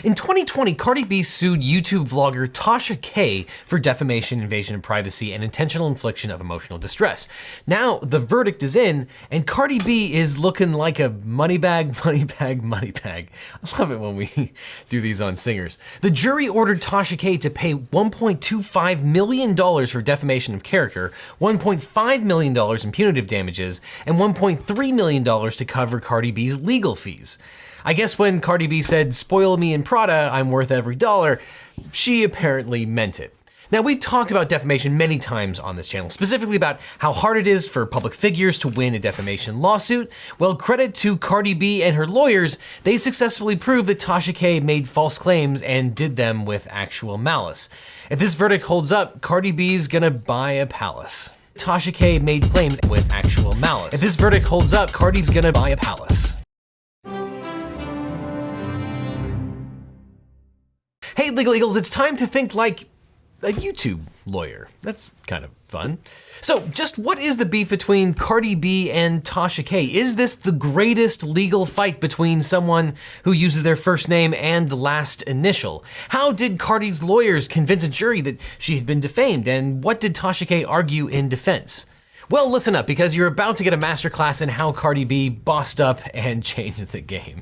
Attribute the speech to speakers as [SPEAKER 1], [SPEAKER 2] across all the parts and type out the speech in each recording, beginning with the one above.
[SPEAKER 1] In 2020, Cardi B sued YouTube vlogger Tasha K for defamation, invasion of privacy, and intentional infliction of emotional distress. Now, the verdict is in, and Cardi B is looking like a money bag, money bag, money bag. I love it when we do these on singers. The jury ordered Tasha K to pay $1.25 million for defamation of character, $1.5 million in punitive damages, and $1.3 million to cover Cardi B's legal fees. I guess when Cardi B said, "Spoil me in Prada, I'm worth every dollar," she apparently meant it. Now, we've talked about defamation many times on this channel, specifically about how hard it is for public figures to win a defamation lawsuit. Well, credit to Cardi B and her lawyers, they successfully proved that Tasha K made false claims and did them with actual malice. If this verdict holds up, Cardi B's gonna buy a palace. Tasha K made claims with actual malice. If this verdict holds up, Cardi's gonna buy a palace. Hey, Legal Eagles, it's time to think like a YouTube lawyer. That's kind of fun. So just what is the beef between Cardi B and Tasha K? Is this the greatest legal fight between someone who uses their first name and last initial? How did Cardi's lawyers convince a jury that she had been defamed, and what did Tasha K argue in defense? Well, listen up, because you're about to get a masterclass in how Cardi B bossed up and changed the game.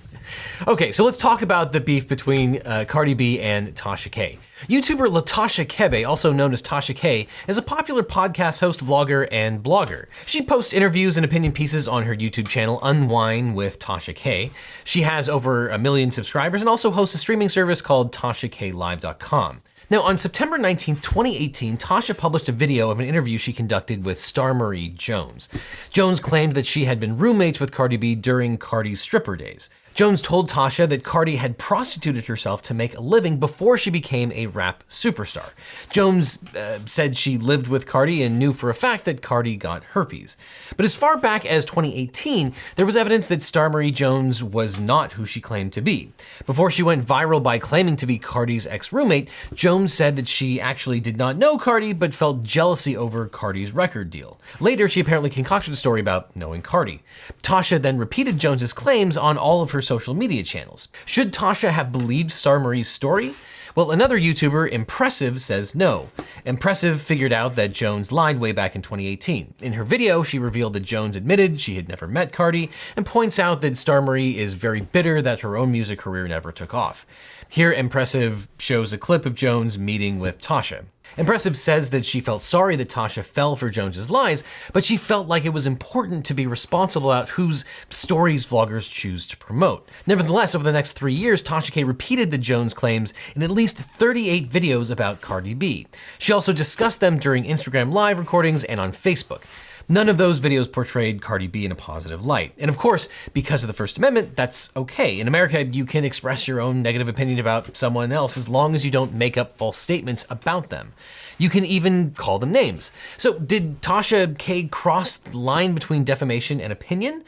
[SPEAKER 1] Okay, so let's talk about the beef between Cardi B and Tasha K. YouTuber Tasha K, also known as Tasha K, is a popular podcast host, vlogger, and blogger. She posts interviews and opinion pieces on her YouTube channel, Unwind with Tasha K. She has over 1 million subscribers and also hosts a streaming service called TashaKLive.com. Now, on September 19th, 2018, Tasha published a video of an interview she conducted with Star Marie Jones. Jones claimed that she had been roommates with Cardi B during Cardi's stripper days. Jones told Tasha that Cardi had prostituted herself to make a living before she became a rap superstar. Jones said she lived with Cardi and knew for a fact that Cardi got herpes. But as far back as 2018, there was evidence that Star Marie Jones was not who she claimed to be. Before she went viral by claiming to be Cardi's ex-roommate, Jones said that she actually did not know Cardi, but felt jealousy over Cardi's record deal. Later, she apparently concocted a story about knowing Cardi. Tasha then repeated Jones's claims on all of her social media channels. Should Tasha have believed Star Marie's story? Well, another YouTuber, Impressive, says no. Impressive figured out that Jones lied way back in 2018. In her video, she revealed that Jones admitted she had never met Cardi and points out that Star Marie is very bitter that her own music career never took off. Here, Impressive shows a clip of Jones meeting with Tasha. Impressive says that she felt sorry that Tasha fell for Jones's lies, but she felt like it was important to be responsible about whose stories vloggers choose to promote. Nevertheless, over the next 3 years, Tasha K repeated the Jones claims in at least 38 videos about Cardi B. She also discussed them during Instagram Live recordings and on Facebook. None of those videos portrayed Cardi B in a positive light. And of course, because of the First Amendment, that's okay. In America, you can express your own negative opinion about someone else as long as you don't make up false statements about them. You can even call them names. So did Tasha K cross the line between defamation and opinion?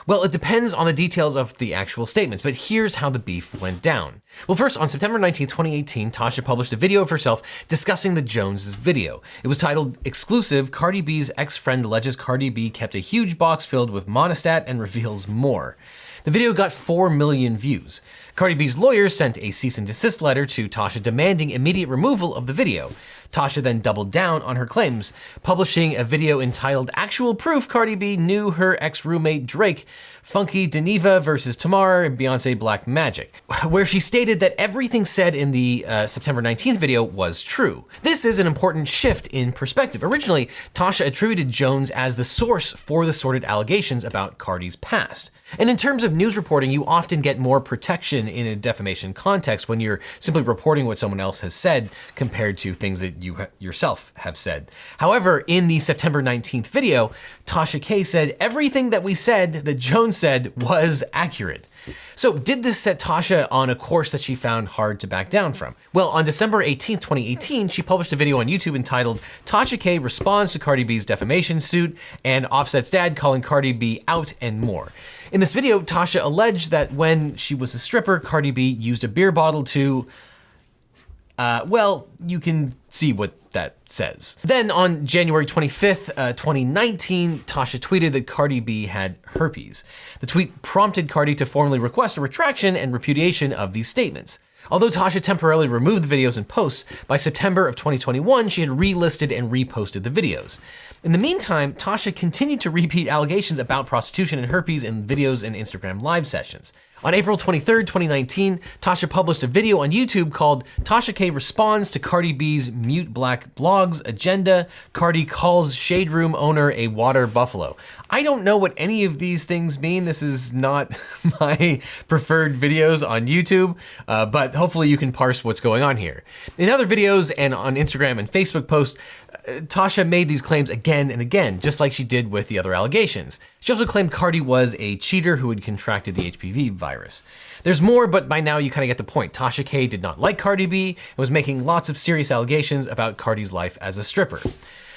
[SPEAKER 1] Well, it depends on the details of the actual statements, but here's how the beef went down. Well, first, on September 19, 2018, Tasha published a video of herself discussing the Joneses video. It was titled, "Exclusive, Cardi B's ex-friend alleges Cardi B kept a huge box filled with monostat and reveals more." The video got 4 million views. Cardi B's lawyers sent a cease and desist letter to Tasha demanding immediate removal of the video. Tasha then doubled down on her claims, publishing a video entitled "Actual Proof Cardi B Knew Her Ex-Roommate Drake, Funky Deneva vs. Tamar, and Beyonce Black Magic," where she stated that everything said in the September 19th video was true. This is an important shift in perspective. Originally, Tasha attributed Jones as the source for the sordid allegations about Cardi's past. And in terms of news reporting, you often get more protection in a defamation context when you're simply reporting what someone else has said compared to things that you yourself have said. However, in the September 19th video, Tasha K said everything that we said that Jones said was accurate. So did this set Tasha on a course that she found hard to back down from? Well, on December 18th, 2018, she published a video on YouTube entitled "Tasha K Responds to Cardi B's Defamation Suit and Offset's Dad Calling Cardi B Out and More." In this video, Tasha alleged that when she was a stripper, Cardi B used a beer bottle to, well, you can see what that says. Then on January 25th, 2019, Tasha tweeted that Cardi B had herpes. The tweet prompted Cardi to formally request a retraction and repudiation of these statements. Although Tasha temporarily removed the videos and posts, by September of 2021, she had relisted and reposted the videos. In the meantime, Tasha continued to repeat allegations about prostitution and herpes in videos and Instagram live sessions. On April 23, 2019, Tasha published a video on YouTube called Tasha K responds to Cardi B's Mute Black Blogs agenda. Cardi calls Shade Room owner a water buffalo. I don't know what any of these things mean. This is not my preferred videos on YouTube, but hopefully you can parse what's going on here. In other videos and on Instagram and Facebook posts, Tasha made these claims again and again, just like she did with the other allegations. She also claimed Cardi was a cheater who had contracted the HPV virus. There's more, but by now you kind of get the point. Tasha K did not like Cardi B and was making lots of serious allegations about Cardi's life as a stripper.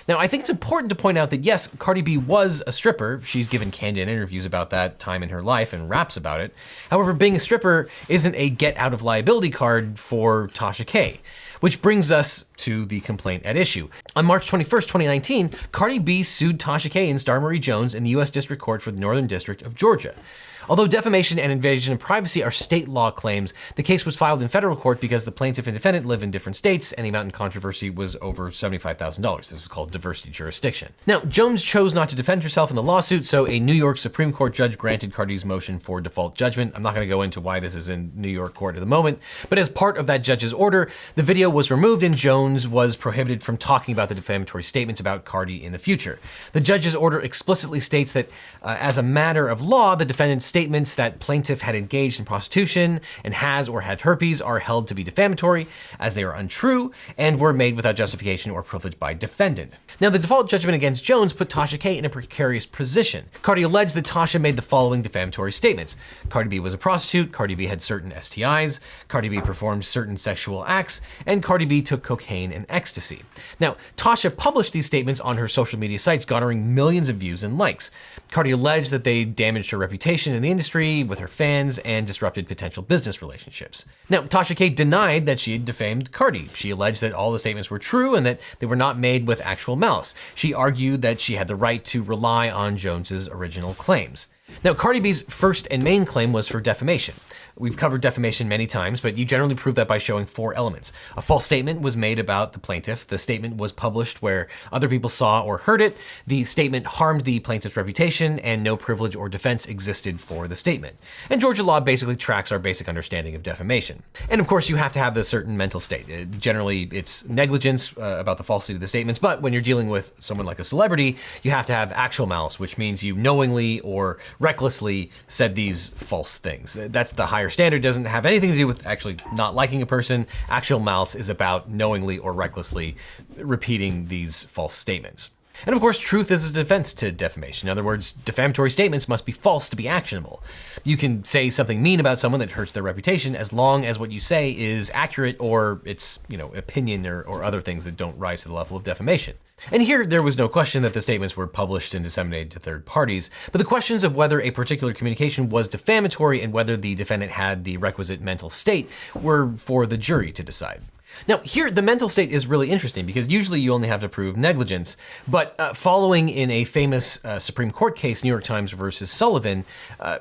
[SPEAKER 1] Now, I think it's important to point out that yes, Cardi B was a stripper. She's given candid interviews about that time in her life and raps about it. However, being a stripper isn't a get out of liability card for Tasha K. Which brings us to the complaint at issue. On March 21st, 2019, Cardi B sued Tasha K and Star Marie Jones in the U.S. District Court for the Northern District of Georgia. Although defamation and invasion of privacy are state law claims, the case was filed in federal court because the plaintiff and defendant live in different states and the amount in controversy was over $75,000. This is called diversity jurisdiction. Now, Jones chose not to defend herself in the lawsuit, so a New York Supreme Court judge granted Cardi's motion for default judgment. I'm not going to go into why this is in New York court at the moment, but as part of that judge's order, the video was removed and Jones was prohibited from talking about the defamatory statements about Cardi in the future. The judge's order explicitly states that as a matter of law, the defendant's statements that plaintiff had engaged in prostitution and has or had herpes are held to be defamatory as they are untrue and were made without justification or privilege by defendant. Now, the default judgment against Jones put Tasha K in a precarious position. Cardi alleged that Tasha made the following defamatory statements. Cardi B was a prostitute, Cardi B had certain STIs, Cardi B performed certain sexual acts, and Cardi B took cocaine and ecstasy. Now, Tasha published these statements on her social media sites, garnering millions of views and likes. Cardi alleged that they damaged her reputation in the industry with her fans and disrupted potential business relationships. Now, Tasha K denied that she had defamed Cardi. She alleged that all the statements were true and that they were not made with actual malice. She argued that she had the right to rely on Jones's original claims. Now, Cardi B's first and main claim was for defamation. We've covered defamation many times, but you generally prove that by showing 4 elements. A false statement was made about the plaintiff. The statement was published where other people saw or heard it. The statement harmed the plaintiff's reputation, and no privilege or defense existed for the statement. And Georgia law basically tracks our basic understanding of defamation. And of course, you have to have this certain mental state. Generally, it's negligence about the falsity of the statements, but when you're dealing with someone like a celebrity, you have to have actual malice, which means you knowingly or recklessly said these false things. That's the higher standard. Doesn't have anything to do with actually not liking a person. Actual malice is about knowingly or recklessly repeating these false statements. And of course, truth is a defense to defamation. In other words, defamatory statements must be false to be actionable. You can say something mean about someone that hurts their reputation as long as what you say is accurate or it's, opinion or other things that don't rise to the level of defamation. And here, there was no question that the statements were published and disseminated to third parties, but the questions of whether a particular communication was defamatory and whether the defendant had the requisite mental state were for the jury to decide. Now here, the mental state is really interesting because usually you only have to prove negligence, but following in a famous Supreme Court case, New York Times versus Sullivan,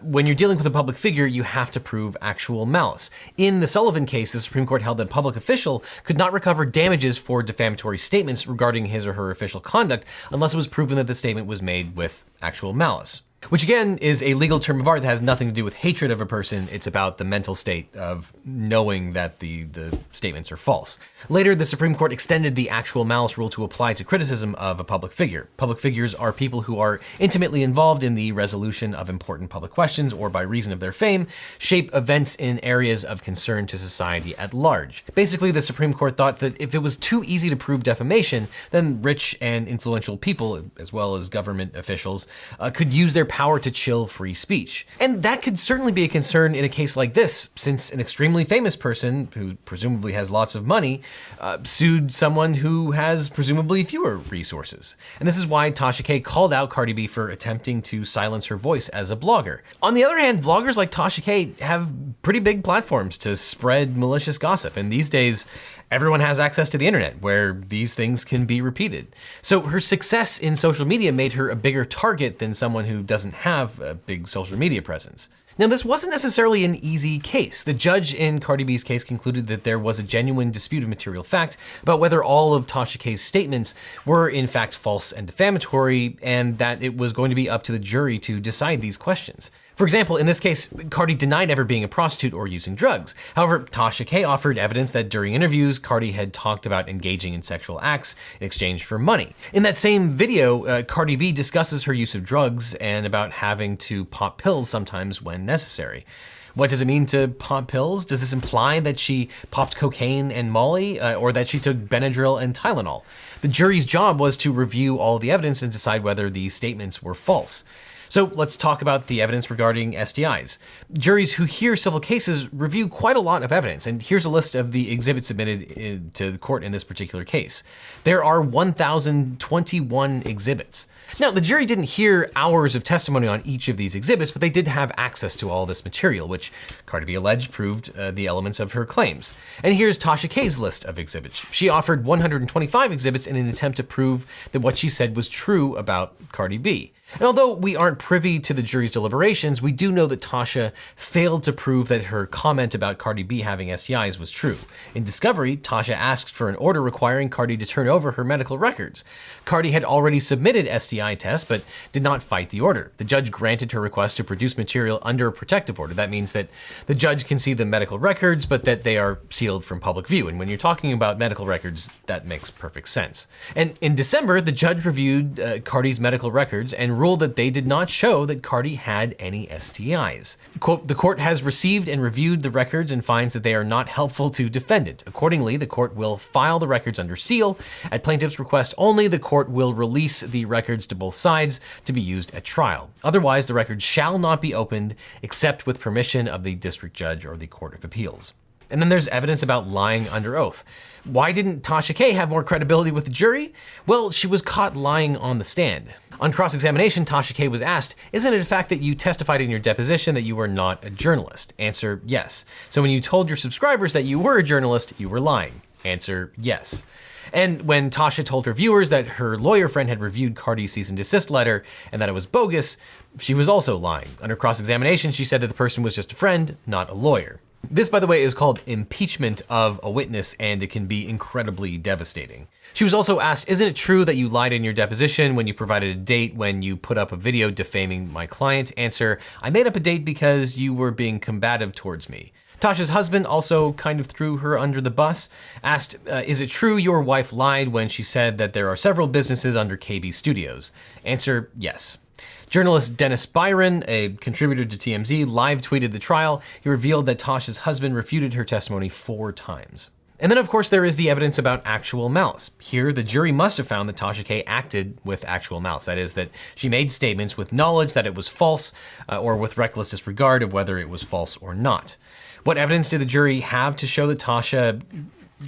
[SPEAKER 1] when you're dealing with a public figure, you have to prove actual malice. In the Sullivan case, the Supreme Court held that a public official could not recover damages for defamatory statements regarding his or her official conduct unless it was proven that the statement was made with actual malice. Which again is a legal term of art that has nothing to do with hatred of a person. It's about the mental state of knowing that the statements are false. Later, the Supreme Court extended the actual malice rule to apply to criticism of a public figure. Public figures are people who are intimately involved in the resolution of important public questions or by reason of their fame, shape events in areas of concern to society at large. Basically, the Supreme Court thought that if it was too easy to prove defamation, then rich and influential people, as well as government officials, could use their power to chill free speech. And that could certainly be a concern in a case like this, since an extremely famous person, who presumably has lots of money, sued someone who has presumably fewer resources. And this is why Tasha K called out Cardi B for attempting to silence her voice as a blogger. On the other hand, vloggers like Tasha K have pretty big platforms to spread malicious gossip, and these days, everyone has access to the internet where these things can be repeated. So her success in social media made her a bigger target than someone who doesn't have a big social media presence. Now, this wasn't necessarily an easy case. The judge in Cardi B's case concluded that there was a genuine dispute of material fact about whether all of Tasha K's statements were in fact false and defamatory, and that it was going to be up to the jury to decide these questions. For example, in this case, Cardi denied ever being a prostitute or using drugs. However, Tasha K offered evidence that during interviews, Cardi had talked about engaging in sexual acts in exchange for money. In that same video, Cardi B discusses her use of drugs and about having to pop pills sometimes when necessary. What does it mean to pop pills? Does this imply that she popped cocaine and Molly, or that she took Benadryl and Tylenol? The jury's job was to review all the evidence and decide whether these statements were false. So let's talk about the evidence regarding STIs. Juries who hear civil cases review quite a lot of evidence, and here's a list of the exhibits submitted to the court in this particular case. There are 1,021 exhibits. Now, the jury didn't hear hours of testimony on each of these exhibits, but they did have access to all this material, which Cardi B alleged proved the elements of her claims. And here's Tasha K's list of exhibits. She offered 125 exhibits in an attempt to prove that what she said was true about Cardi B. And although we aren't privy to the jury's deliberations, we do know that Tasha failed to prove that her comment about Cardi B having STIs was true. In discovery, Tasha asked for an order requiring Cardi to turn over her medical records. Cardi had already submitted STI tests, but did not fight the order. The judge granted her request to produce material under a protective order. That means that the judge can see the medical records, but that they are sealed from public view. And when you're talking about medical records, that makes perfect sense. And in December, the judge reviewed Cardi's medical records and ruled that they did not show that Cardi had any STIs. Quote, "The court has received and reviewed the records and finds that they are not helpful to defendant. Accordingly, the court will file the records under seal. At plaintiff's request only, the court will release the records to both sides to be used at trial. Otherwise, the records shall not be opened except with permission of the district judge or the Court of Appeals." And then there's evidence about lying under oath. Why didn't Tasha K have more credibility with the jury? Well, she was caught lying on the stand. On cross-examination, Tasha K was asked, "Isn't it a fact that you testified in your deposition that you were not a journalist?" Answer, yes. "So when you told your subscribers that you were a journalist, you were lying?" Answer, yes. And when Tasha told her viewers that her lawyer friend had reviewed Cardi's cease and desist letter and that it was bogus, she was also lying. Under cross-examination, she said that the person was just a friend, not a lawyer. This, by the way, is called impeachment of a witness, and it can be incredibly devastating. She was also asked, "Isn't it true that you lied in your deposition when you provided a date when you put up a video defaming my client?" Answer, "I made up a date because you were being combative towards me." Tasha's husband also kind of threw her under the bus, asked, "Is it true your wife lied when she said that there are several businesses under KB Studios?" Answer, yes. Journalist Dennis Byron, a contributor to TMZ, live tweeted the trial. He revealed that Tasha's husband refuted her testimony 4 times. And then, of course, there is the evidence about actual malice. Here, the jury must have found that Tasha K acted with actual malice. That is, that she made statements with knowledge that it was false, or with reckless disregard of whether it was false or not. What evidence did the jury have to show that Tasha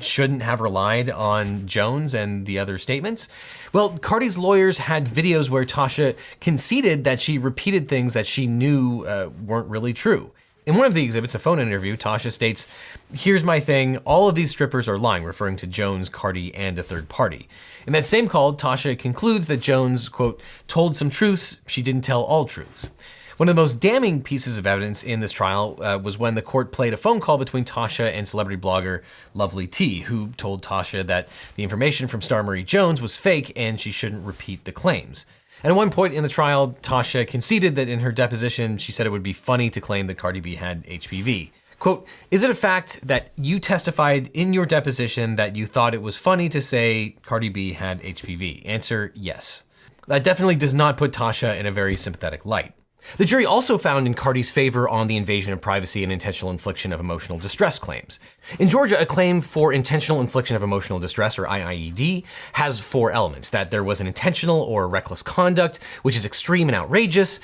[SPEAKER 1] shouldn't have relied on Jones and the other statements? Well, Cardi's lawyers had videos where Tasha conceded that she repeated things that she knew weren't really true. In one of the exhibits, a phone interview, Tasha states, "Here's my thing, all of these strippers are lying," referring to Jones, Cardi, and a third party. In that same call, Tasha concludes that Jones, quote, "told some truths, she didn't tell all truths." One of the most damning pieces of evidence in this trial was when the court played a phone call between Tasha and celebrity blogger Lovely T, who told Tasha that the information from Star Marie Jones was fake and she shouldn't repeat the claims. And at one point in the trial, Tasha conceded that in her deposition, she said it would be funny to claim that Cardi B had HPV. Quote, "Is it a fact that you testified in your deposition that you thought it was funny to say Cardi B had HPV? Answer, yes." That definitely does not put Tasha in a very sympathetic light. The jury also found in Cardi's favor on the invasion of privacy and intentional infliction of emotional distress claims. In Georgia, a claim for intentional infliction of emotional distress, or IIED, has 4 elements: that there was an intentional or reckless conduct, which is extreme and outrageous,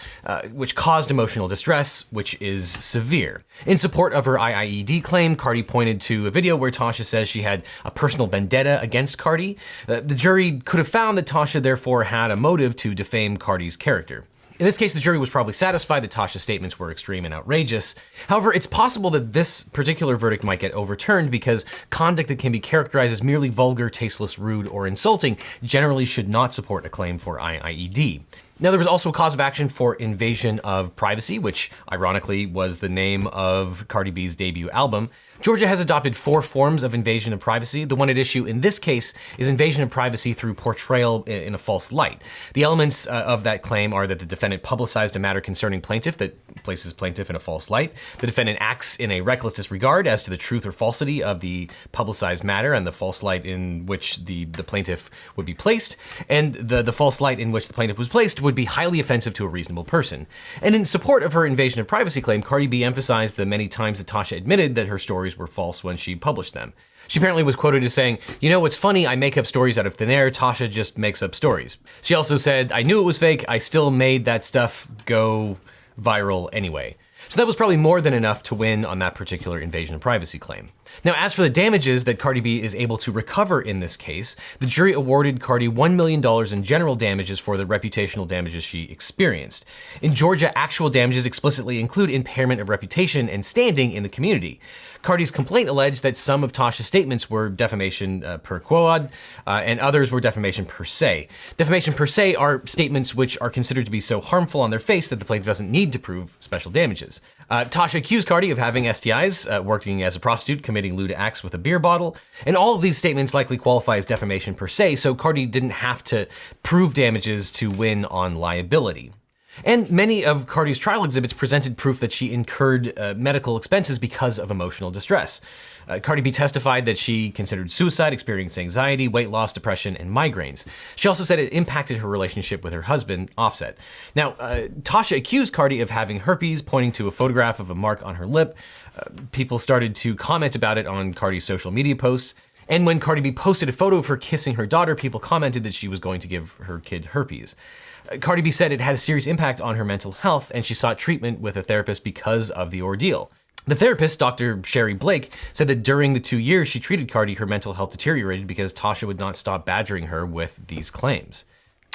[SPEAKER 1] which caused emotional distress, which is severe. In support of her IIED claim, Cardi pointed to a video where Tasha says she had a personal vendetta against Cardi. The jury could have found that Tasha therefore had a motive to defame Cardi's character. In this case, the jury was probably satisfied that Tasha's statements were extreme and outrageous. However, it's possible that this particular verdict might get overturned because conduct that can be characterized as merely vulgar, tasteless, rude, or insulting generally should not support a claim for IIED. Now, there was also a cause of action for invasion of privacy, which ironically was the name of Cardi B's debut album. Georgia has adopted 4 forms of invasion of privacy. The one at issue in this case is invasion of privacy through portrayal in a false light. The elements of that claim are that the defendant publicized a matter concerning plaintiff that places plaintiff in a false light. The defendant acts in a reckless disregard as to the truth or falsity of the publicized matter and the false light in which the plaintiff would be placed. And the false light in which the plaintiff was placed would be highly offensive to a reasonable person. And in support of her invasion of privacy claim, Cardi B emphasized the many times that Tasha admitted that her stories were false when she published them. She apparently was quoted as saying, "You know what's funny? I make up stories out of thin air. Tasha just makes up stories." She also said, "I knew it was fake. I still made that stuff go viral anyway." So that was probably more than enough to win on that particular invasion of privacy claim. Now, as for the damages that Cardi B is able to recover in this case, the jury awarded Cardi $1 million in general damages for the reputational damages she experienced. In Georgia, actual damages explicitly include impairment of reputation and standing in the community. Cardi's complaint alleged that some of Tasha's statements were defamation per quod, and others were defamation per se. Defamation per se are statements which are considered to be so harmful on their face that the plaintiff doesn't need to prove special damages. Tasha accused Cardi of having STIs, working as a prostitute, committing lewd acts with a beer bottle, and all of these statements likely qualify as defamation per se, so Cardi didn't have to prove damages to win on liability. And many of Cardi's trial exhibits presented proof that she incurred medical expenses because of emotional distress. Cardi B testified that she considered suicide, experienced anxiety, weight loss, depression, and migraines. She also said it impacted her relationship with her husband, Offset. Now, Tasha accused Cardi of having herpes, pointing to a photograph of a mark on her lip. People started to comment about it on Cardi's social media posts. And when Cardi B posted a photo of her kissing her daughter, people commented that she was going to give her kid herpes. Cardi B said it had a serious impact on her mental health, and she sought treatment with a therapist because of the ordeal. The therapist, Dr. Sherry Blake, said that during the 2 years she treated Cardi, her mental health deteriorated because Tasha would not stop badgering her with these claims.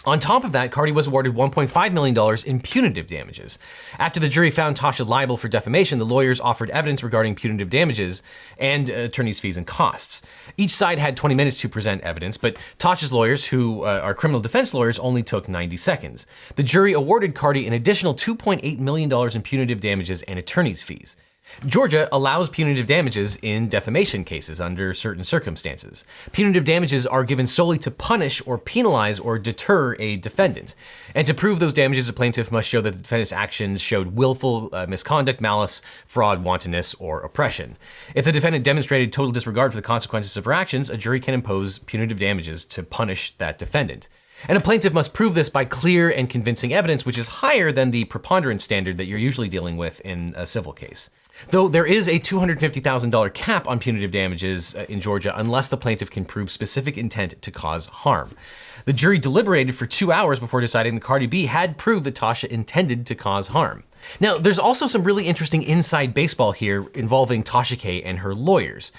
[SPEAKER 1] On top of that, Cardi was awarded $1.5 million in punitive damages. After the jury found Tasha liable for defamation, the lawyers offered evidence regarding punitive damages and attorney's fees and costs. Each side had 20 minutes to present evidence, but Tasha's lawyers, who are criminal defense lawyers, only took 90 seconds. The jury awarded Cardi an additional $2.8 million in punitive damages and attorney's fees. Georgia allows punitive damages in defamation cases under certain circumstances. Punitive damages are given solely to punish or penalize or deter a defendant. And to prove those damages, a plaintiff must show that the defendant's actions showed willful misconduct, malice, fraud, wantonness, or oppression. If the defendant demonstrated total disregard for the consequences of her actions, a jury can impose punitive damages to punish that defendant. And a plaintiff must prove this by clear and convincing evidence, which is higher than the preponderance standard that you're usually dealing with in a civil case. Though there is a $250,000 cap on punitive damages in Georgia unless the plaintiff can prove specific intent to cause harm. The jury deliberated for 2 hours before deciding that Cardi B had proved that Tasha intended to cause harm. Now, there's also some really interesting inside baseball here involving Tasha K and her lawyers.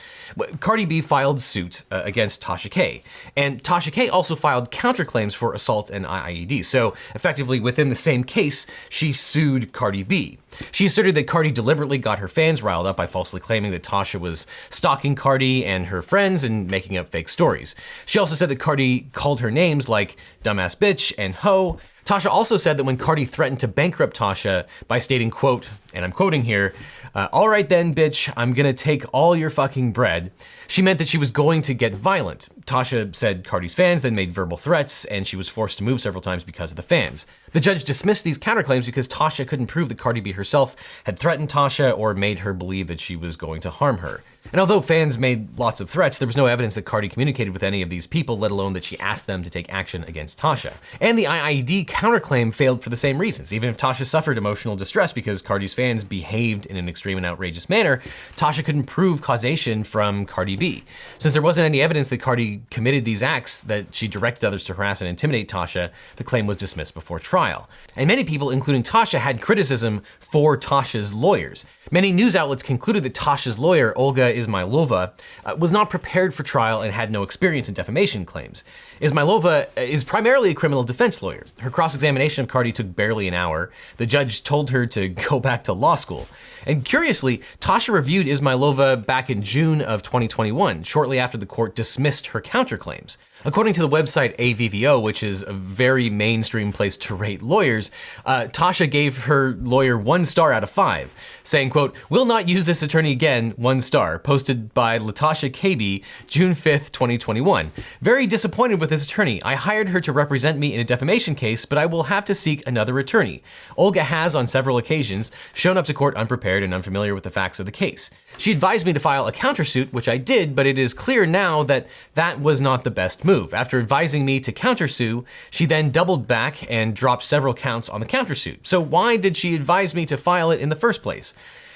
[SPEAKER 1] Cardi B filed suit against Tasha K, and Tasha K also filed counterclaims for assault and IIED. So effectively, within the same case, she sued Cardi B. She asserted that Cardi deliberately got her fans riled up by falsely claiming that Tasha was stalking Cardi and her friends and making up fake stories. She also said that Cardi called her names like dumbass bitch and hoe. Tasha also said that when Cardi threatened to bankrupt Tasha by stating, quote, and I'm quoting here, "All right then, bitch, I'm gonna take all your fucking bread," she meant that she was going to get violent. Tasha said Cardi's fans then made verbal threats, and she was forced to move several times because of the fans. The judge dismissed these counterclaims because Tasha couldn't prove that Cardi B herself had threatened Tasha or made her believe that she was going to harm her. And although fans made lots of threats, there was no evidence that Cardi communicated with any of these people, let alone that she asked them to take action against Tasha. And the IIED counterclaim failed for the same reasons. Even if Tasha suffered emotional distress because Cardi's fans behaved in an extreme and outrageous manner, Tasha couldn't prove causation from Cardi B. Since there wasn't any evidence that Cardi committed these acts, that she directed others to harass and intimidate Tasha, the claim was dismissed before trial. And many people, including Tasha, had criticism for Tasha's lawyers. Many news outlets concluded that Tasha's lawyer, Olga Izmailova, was not prepared for trial and had no experience in defamation claims. Izmailova is primarily a criminal defense lawyer. Her cross-examination of Cardi took barely an hour. The judge told her to go back to law school. And curiously, Tasha reviewed Izmailova back in June of 2021, shortly after the court dismissed her counterclaims. According to the website AVVO, which is a very mainstream place to rate lawyers, Tasha gave her lawyer 1 star out of 5, saying, quote, "Will not use this attorney again, 1 star," posted by Latasha KB, June 5th, 2021. "Very disappointed with this attorney. I hired her to represent me in a defamation case, but I will have to seek another attorney. Olga has, on several occasions, shown up to court unprepared and unfamiliar with the facts of the case. She advised me to file a countersuit, which I did, but it is clear now that that was not the best move. After advising me to countersue, she then doubled back and dropped several counts on the countersuit. So why did she advise me to file it in the first place?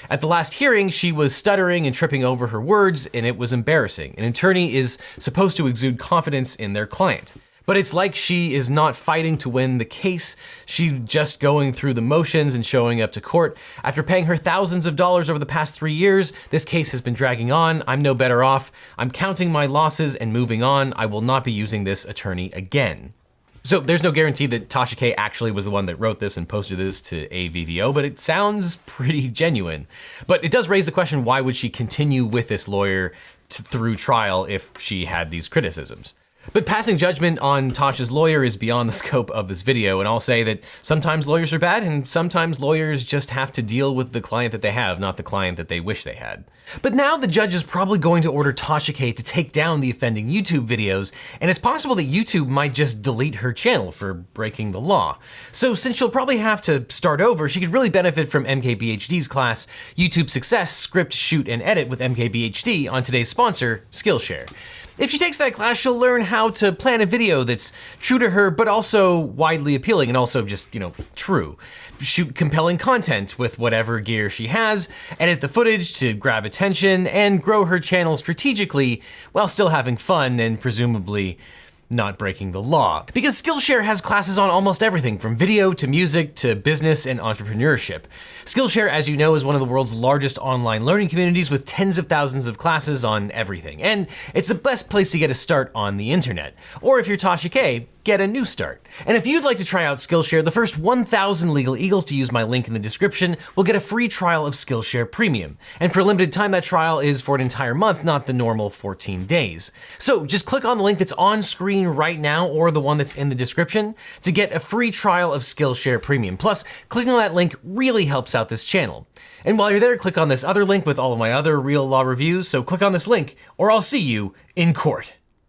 [SPEAKER 1] At the last hearing, she was stuttering and tripping over her words, and it was embarrassing. An attorney is supposed to exude confidence in their client. But it's like she is not fighting to win the case. She's just going through the motions and showing up to court. After paying her thousands of dollars over the past 3 years, this case has been dragging on. I'm no better off. I'm counting my losses and moving on. I will not be using this attorney again." So there's no guarantee that Tasha K actually was the one that wrote this and posted this to AVVO, but it sounds pretty genuine. But it does raise the question, why would she continue with this lawyer through trial if she had these criticisms? But passing judgment on Tasha's lawyer is beyond the scope of this video, and I'll say that sometimes lawyers are bad, and sometimes lawyers just have to deal with the client that they have, not the client that they wish they had. But now the judge is probably going to order Tasha K to take down the offending YouTube videos, and it's possible that YouTube might just delete her channel for breaking the law. So since she'll probably have to start over, she could really benefit from MKBHD's class, YouTube Success, Script, Shoot, and Edit with MKBHD on today's sponsor, Skillshare. If she takes that class, she'll learn how to plan a video that's true to her, but also widely appealing and also just, true. Shoot compelling content with whatever gear she has, edit the footage to grab attention, and grow her channel strategically while still having fun and presumably not breaking the law. Because Skillshare has classes on almost everything from video to music to business and entrepreneurship. Skillshare, as you know, is one of the world's largest online learning communities with tens of thousands of classes on everything. And it's the best place to get a start on the internet. Or if you're Tasha K, get a new start. And if you'd like to try out Skillshare, the first 1,000 Legal Eagles to use my link in the description will get a free trial of Skillshare Premium. And for a limited time, that trial is for an entire month, not the normal 14 days. So just click on the link that's on screen right now or the one that's in the description to get a free trial of Skillshare Premium. Plus, clicking on that link really helps out this channel. And while you're there, click on this other link with all of my other real law reviews. So click on this link or I'll see you in court.